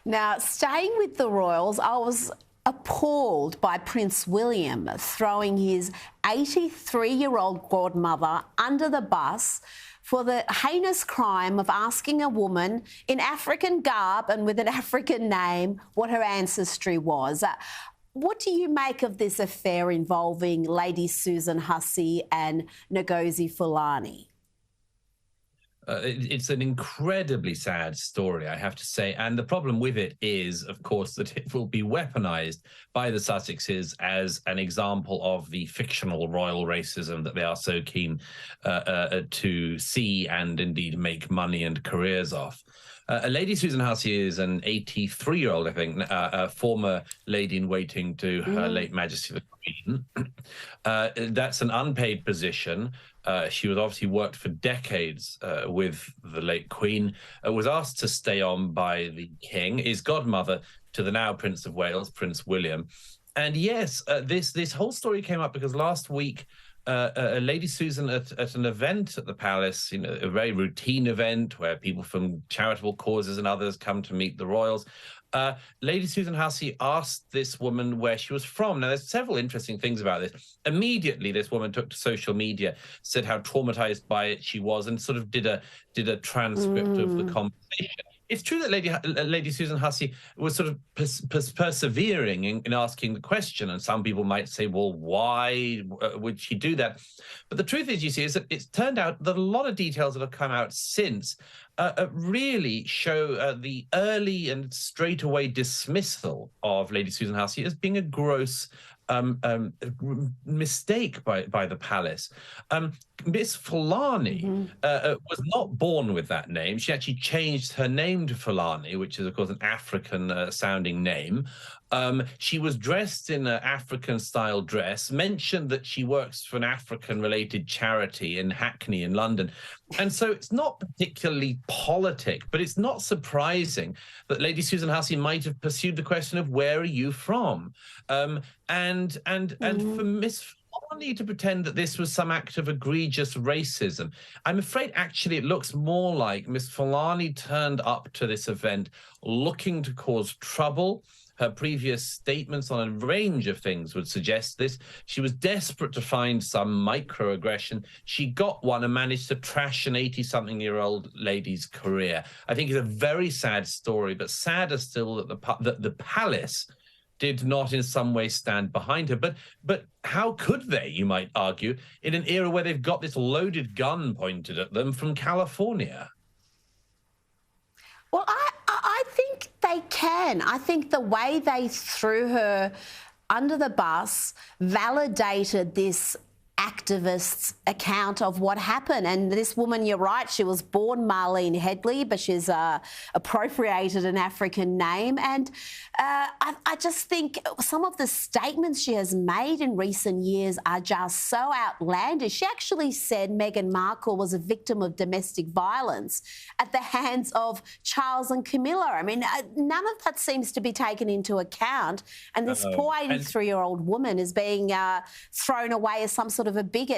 Now, staying with the royals, I was appalled by Prince William throwing his 83-year-old godmother under the bus for the heinous crime of asking a woman in African garb and with an African name what her ancestry was. What do you make of this affair involving Lady Susan Hussey and Ngozi Fulani? It's an incredibly sad story, I have to say. And the problem with it is, of course, that it will be weaponized by the Sussexes as an example of the fictional royal racism that they are so keen to see and indeed make money and careers off. Lady Susan Hussey is an 83-year-old, I think, a former lady-in-waiting to Her Late Majesty the Queen. That's an unpaid position. She was obviously worked for decades with the late Queen, was asked to stay on by the King, is godmother to the now Prince of Wales, Prince William. And yes, this whole story came up because last week, Lady Susan at an event at the palace, a very routine event where people from charitable causes and others come to meet the royals. Lady Susan Hussey asked this woman where she was from. Now, there's several interesting things about this. Immediately, this woman took to social media, said how traumatized by it she was, and sort of did a transcript of the conversation. It's true that Lady Susan Hussey was sort of persevering in asking the question, and some people might say, well, why would she do that? But the truth is, you see, is that it's turned out that a lot of details that have come out since really show the early and straightaway dismissal of Lady Susan Hussey as being a gross mistake by the palace. Miss Fulani was not born with that name. She actually changed her name to Fulani, which is, of course, an African-sounding name. She was dressed in an African-style dress, mentioned that she works for an African-related charity in Hackney in London. And so it's not particularly politic, but it's not surprising that Lady Susan Hussey might have pursued the question of where are you from? And for Miss Fulani to pretend that this was some act of egregious racism, I'm afraid actually it looks more like Miss Fulani turned up to this event looking to cause trouble. Her previous statements on a range of things would suggest this. She was desperate to find some microaggression. She got one and managed to trash an 80-something-year-old lady's career. I think it's a very sad story, but sadder still that the palace did not in some way stand behind her. But how could they, you might argue, in an era where they've got this loaded gun pointed at them from California? Well, I think they can. I think the way they threw her under the bus validated this activist's account of what happened. And this woman, you're right, she was born Marlene Headley, but she's appropriated an African name. And I just think some of the statements she has made in recent years are just so outlandish. She actually said Meghan Markle was a victim of domestic violence at the hands of Charles and Camilla. I mean, none of that seems to be taken into account. And this poor 83-year-old woman is being thrown away as some sort of a bigot.